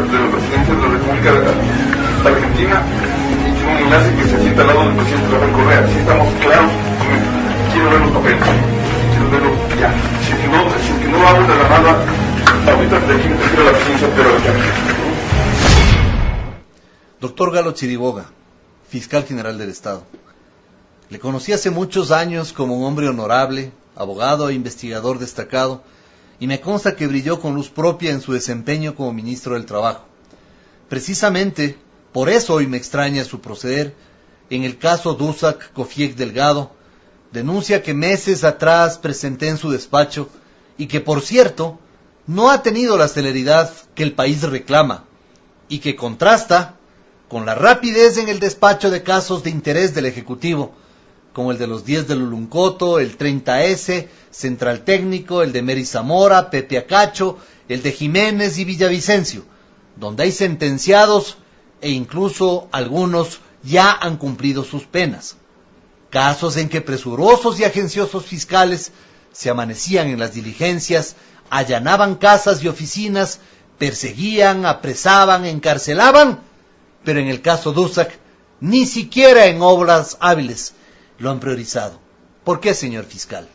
de la presidencia de la República Argentina y tiene un enlace que se sienta al lado del presidente Rafael Correa. Si estamos claros, quiero ver los papeles, quiero verlo ya. Si es que no hago de la nada, ahorita de aquí me prefiero la presidencia, pero ya. Doctor Galo Chiriboga, fiscal general del Estado. Le conocí hace muchos años como un hombre honorable, abogado e investigador destacado, y me consta que brilló con luz propia en su desempeño como ministro del Trabajo. Precisamente por eso hoy me extraña su proceder en el caso Dusak Kofiek Delgado, denuncia que meses atrás presenté en su despacho y que, por cierto, no ha tenido la celeridad que el país reclama y que contrasta con la rapidez en el despacho de casos de interés del Ejecutivo, como el de los 10 de Luluncoto, el 30S, Central Técnico, el de Meri Zamora, Pepe Acacho, el de Jiménez y Villavicencio, donde hay sentenciados e incluso algunos ya han cumplido sus penas. Casos en que presurosos y agenciosos fiscales se amanecían en las diligencias, allanaban casas y oficinas, perseguían, apresaban, encarcelaban, pero en el caso Dusak, ni siquiera en obras hábiles lo han priorizado. ¿Por qué, señor fiscal?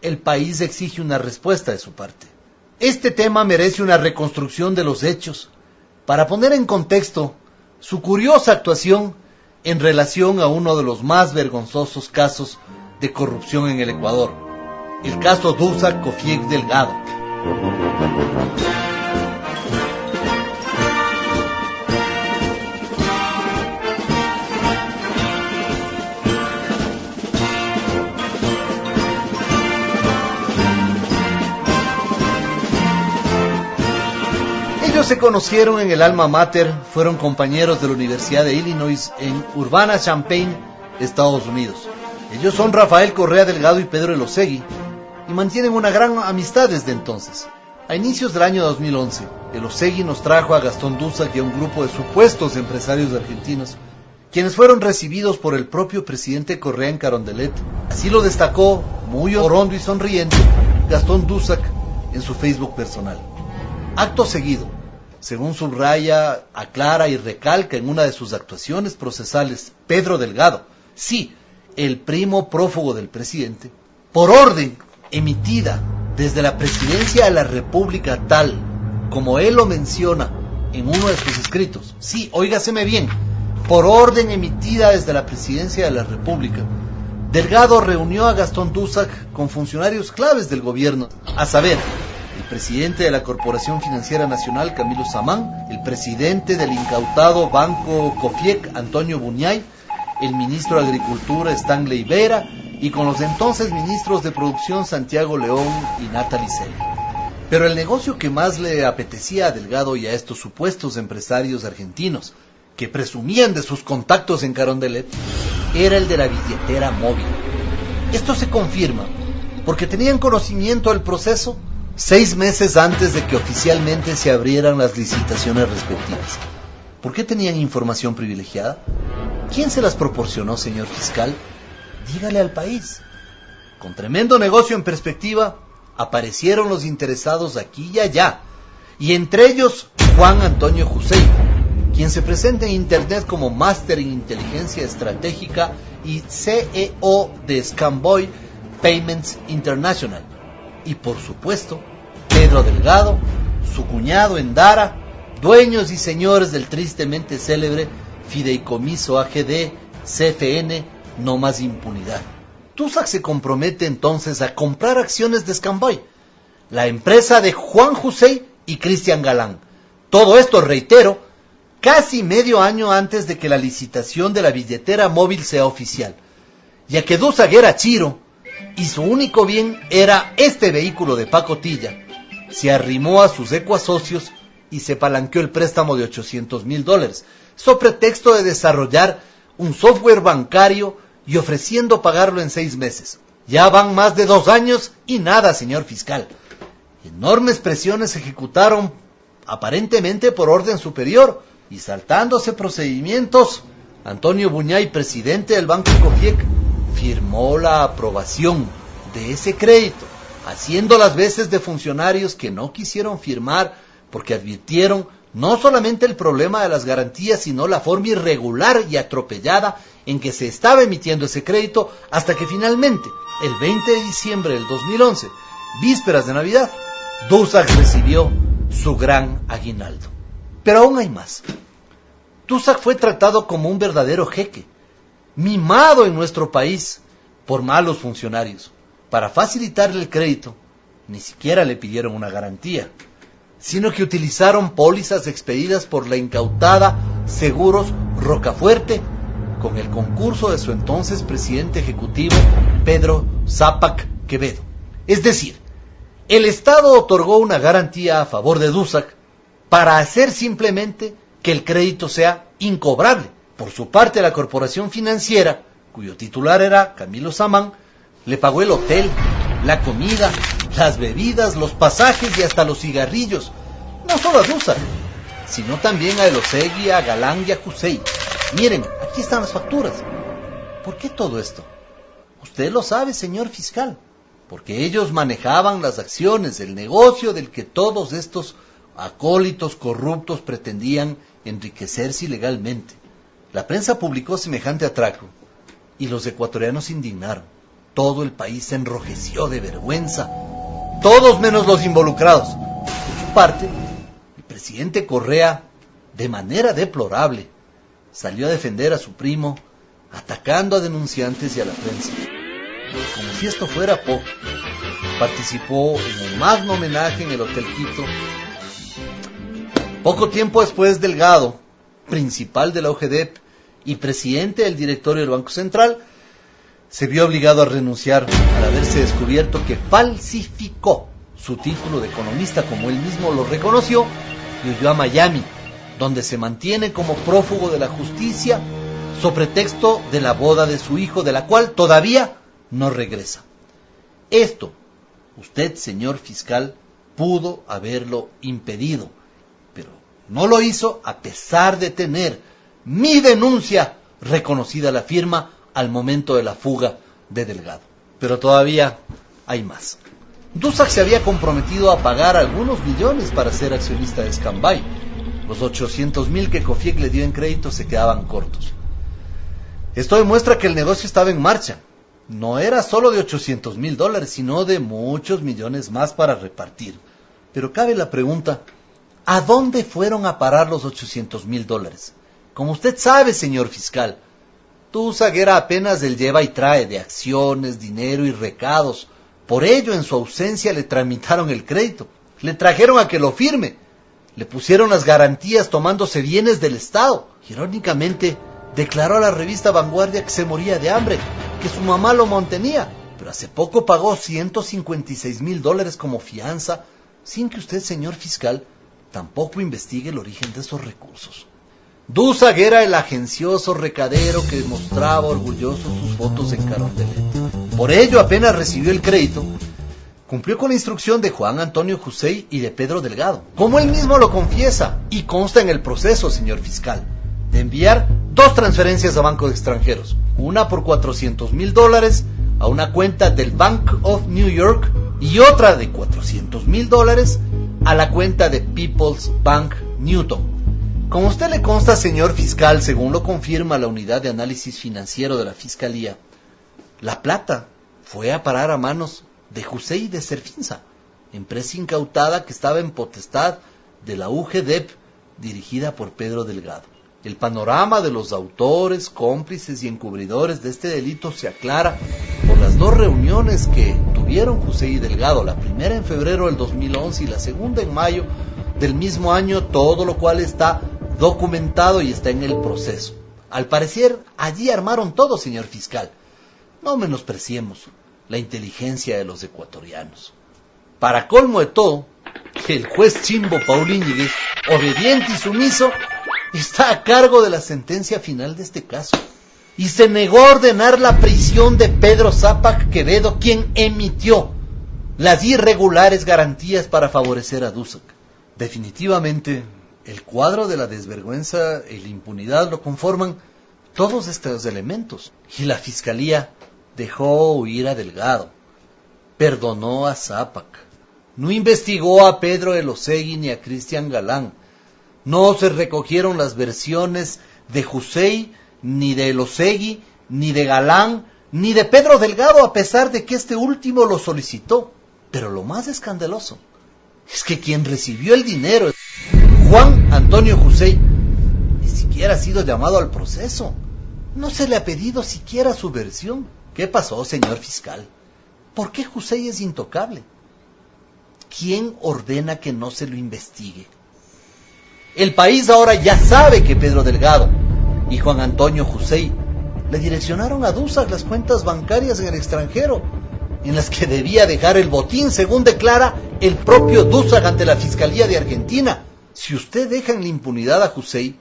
El país exige una respuesta de su parte. Este tema merece una reconstrucción de los hechos para poner en contexto su curiosa actuación en relación a uno de los más vergonzosos casos de corrupción en el Ecuador, el caso Dusak Kofiek Delgado. Ellos se conocieron en el alma mater, fueron compañeros de la Universidad de Illinois en Urbana-Champaign, Estados Unidos. Ellos son Rafael Correa Delgado y Pedro Elosegui, y mantienen una gran amistad desde entonces. A inicios del año 2011, Elosegui nos trajo a Gastón Dusak y a un grupo de supuestos empresarios argentinos, quienes fueron recibidos por el propio presidente Correa en Carondelet. Así lo destacó, muy orondo y sonriente, Gastón Dusak en su Facebook personal. Acto seguido, según subraya, aclara y recalca en una de sus actuaciones procesales Pedro Delgado, sí, el primo prófugo del presidente, por orden emitida desde la presidencia de la República tal como él lo menciona en uno de sus escritos, sí, óigaseme bien, por orden emitida desde la presidencia de la República, Delgado reunió a Gastón Dusak con funcionarios claves del gobierno, a saber, el presidente de la Corporación Financiera Nacional, Camilo Samán, el presidente del incautado Banco Kofiek, Antonio Buñay, el ministro de Agricultura, Stanley Vera, y con los entonces ministros de Producción, Santiago León y Natalie Sell. Pero el negocio que más le apetecía a Delgado y a estos supuestos empresarios argentinos, que presumían de sus contactos en Carondelet, era el de la billetera móvil. Esto se confirma porque tenían conocimiento del proceso 6 meses antes de que oficialmente se abrieran las licitaciones respectivas. ¿Por qué tenían información privilegiada? ¿Quién se las proporcionó, señor fiscal? Dígale al país. Con tremendo negocio en perspectiva, aparecieron los interesados aquí y allá, y entre ellos Juan Antonio Hussein, quien se presenta en Internet como Máster en Inteligencia Estratégica y CEO de Scamboy Payments International. Y por supuesto, Pedro Delgado, su cuñado Endara, dueños y señores del tristemente célebre Fideicomiso AGD, CFN, No Más Impunidad. Dusak se compromete entonces a comprar acciones de Scamboy, la empresa de Juan Hussein y Cristian Galán. Todo esto, reitero, casi medio año antes de que la licitación de la billetera móvil sea oficial, ya que Dusak era chiro y su único bien era este vehículo de pacotilla. Se arrimó a sus ecuasocios y se palanqueó el préstamo de $800,000, sobre pretexto de desarrollar un software bancario y ofreciendo pagarlo en 6 meses. Ya van más de 2 años y nada, señor fiscal. Enormes presiones se ejecutaron, aparentemente por orden superior, y saltándose procedimientos, Antonio Buñay, presidente del Banco Kofiek, firmó la aprobación de ese crédito, haciendo las veces de funcionarios que no quisieron firmar porque advirtieron no solamente el problema de las garantías, sino la forma irregular y atropellada en que se estaba emitiendo ese crédito, hasta que finalmente, el 20 de diciembre del 2011, vísperas de Navidad, Dussac recibió su gran aguinaldo. Pero aún hay más. Dussac fue tratado como un verdadero jeque, mimado en nuestro país por malos funcionarios. Para facilitarle el crédito, ni siquiera le pidieron una garantía, sino que utilizaron pólizas expedidas por la incautada Seguros Rocafuerte, con el concurso de su entonces presidente ejecutivo, Pedro Zápac Quevedo. Es decir, el Estado otorgó una garantía a favor de Dussac para hacer simplemente que el crédito sea incobrable. Por su parte, la corporación financiera, cuyo titular era Camilo Samán, le pagó el hotel, la comida, las bebidas, los pasajes y hasta los cigarrillos, no solo a Dussac, sino también a Elosegui, a Galán y a Jusey. Miren, aquí están las facturas. ¿Por qué todo esto? Usted lo sabe, señor fiscal, porque ellos manejaban las acciones, el negocio del que todos estos acólitos corruptos pretendían enriquecerse ilegalmente. La prensa publicó semejante atraco y los ecuatorianos se indignaron. Todo el país se enrojeció de vergüenza, todos menos los involucrados. Por su parte, el presidente Correa, de manera deplorable, salió a defender a su primo, atacando a denunciantes y a la prensa. Como si esto fuera poco, participó en un magno homenaje en el Hotel Quito. Poco tiempo después, Delgado, principal de la OGDEP y presidente del directorio del Banco Central, se vio obligado a renunciar al haberse descubierto que falsificó su título de economista, como él mismo lo reconoció, y huyó a Miami, donde se mantiene como prófugo de la justicia sobre pretexto de la boda de su hijo, de la cual todavía no regresa. Esto, usted, señor fiscal, pudo haberlo impedido, pero no lo hizo a pesar de tener mi denuncia reconocida a la firma al momento de la fuga de Delgado. Pero todavía hay más. Dussac se había comprometido a pagar algunos millones para ser accionista de Scambay. Los 800,000 que Cofiec le dio en crédito se quedaban cortos. Esto demuestra que el negocio estaba en marcha. No era solo de $800,000, sino de muchos millones más para repartir. Pero cabe la pregunta, ¿a dónde fueron a parar los $800,000? Como usted sabe, señor fiscal, Dussac era apenas del lleva y trae de acciones, dinero y recados. Por ello, en su ausencia le tramitaron el crédito, le trajeron a que lo firme, le pusieron las garantías tomándose bienes del Estado. Irónicamente, declaró a la revista Vanguardia que se moría de hambre, que su mamá lo mantenía, pero hace poco pagó $156,000 como fianza, sin que usted, señor fiscal, tampoco investigue el origen de esos recursos. Dussac era el agencioso recadero que mostraba orgulloso sus fotos en Carondelet. Por ello, apenas recibió el crédito, cumplió con la instrucción de Juan Antonio Jusey y de Pedro Delgado, como él mismo lo confiesa y consta en el proceso, señor fiscal, de enviar 2 transferencias a bancos extranjeros, una por $400,000 a una cuenta del Bank of New York y otra de $400,000 a la cuenta de People's Bank Newton. Como a usted le consta, señor fiscal, según lo confirma la Unidad de Análisis Financiero de la Fiscalía, la plata fue a parar a manos de Jusey de Serfinsa, empresa incautada que estaba en potestad de la UGDEP dirigida por Pedro Delgado. El panorama de los autores, cómplices y encubridores de este delito se aclara por las 2 reuniones que tuvieron Jusey y Delgado, la primera en febrero del 2011 y la segunda en mayo del mismo año, todo lo cual está documentado y está en el proceso. Al parecer, allí armaron todo, señor fiscal. No menospreciemos la inteligencia de los ecuatorianos. Para colmo de todo, el juez Chimbo Paul Íñiguez, obediente y sumiso, está a cargo de la sentencia final de este caso y se negó a ordenar la prisión de Pedro Zápac Quevedo, quien emitió las irregulares garantías para favorecer a Dussac. Definitivamente, el cuadro de la desvergüenza y la impunidad lo conforman todos estos elementos. Y la Fiscalía dejó huir a Delgado, perdonó a Zápac, no investigó a Pedro Elosegui ni a Cristian Galán, No se recogieron las versiones de Hussein, ni de Elosegui, ni de Galán, ni de Pedro Delgado, a pesar de que este último lo solicitó. Pero lo más escandaloso es que quien recibió el dinero, Juan Antonio Hussein, ni siquiera ha sido llamado al proceso. No se le ha pedido siquiera su versión. ¿Qué pasó, señor fiscal? ¿Por qué Hussein es intocable? ¿Quién ordena que no se lo investigue? El país ahora ya sabe que Pedro Delgado y Juan Antonio Hussein le direccionaron a Dussac las cuentas bancarias en el extranjero, en las que debía dejar el botín, según declara el propio Dussac ante la Fiscalía de Argentina. Si usted deja en la impunidad a Hussein,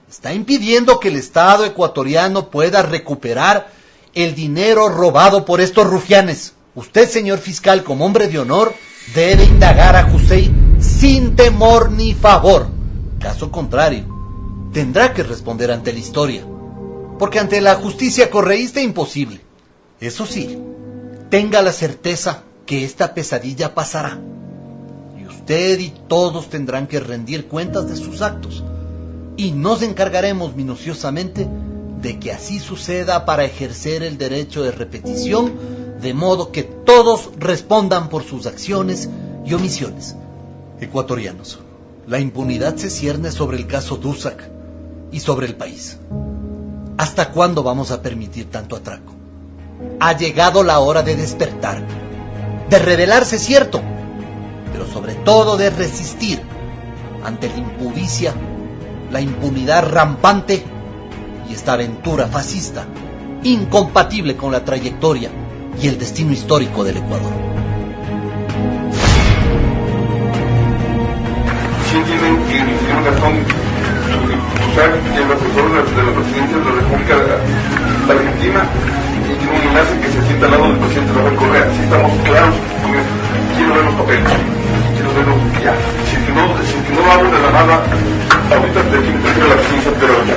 está impidiendo que el Estado ecuatoriano pueda recuperar el dinero robado por estos rufianes. Usted, señor fiscal, como hombre de honor, debe indagar a Hussein sin temor ni favor. Caso contrario, tendrá que responder ante la historia, porque ante la justicia correísta imposible. Eso sí, tenga la certeza que esta pesadilla pasará, y usted y todos tendrán que rendir cuentas de sus actos, y nos encargaremos minuciosamente de que así suceda para ejercer el derecho de repetición, de modo que todos respondan por sus acciones y omisiones. Ecuatorianos, la impunidad se cierne sobre el caso Dussac y sobre el país. ¿Hasta cuándo vamos a permitir tanto atraco? Ha llegado la hora de despertar, de rebelarse, cierto, pero sobre todo de resistir ante la impuricia, la impunidad rampante y esta aventura fascista, incompatible con la trayectoria y el destino histórico del Ecuador. Sí entienden que el señor Gastón Dussac y el asesor de la presidencia de la República de Argentina y tiene un enlace que se sienta al lado del presidente Rafael Correa. Sí estamos claros con eso. Quiero ver los papeles. Quiero verlos ya. Si no abren de la nada, ahorita te quiero la presidencia, pero ya.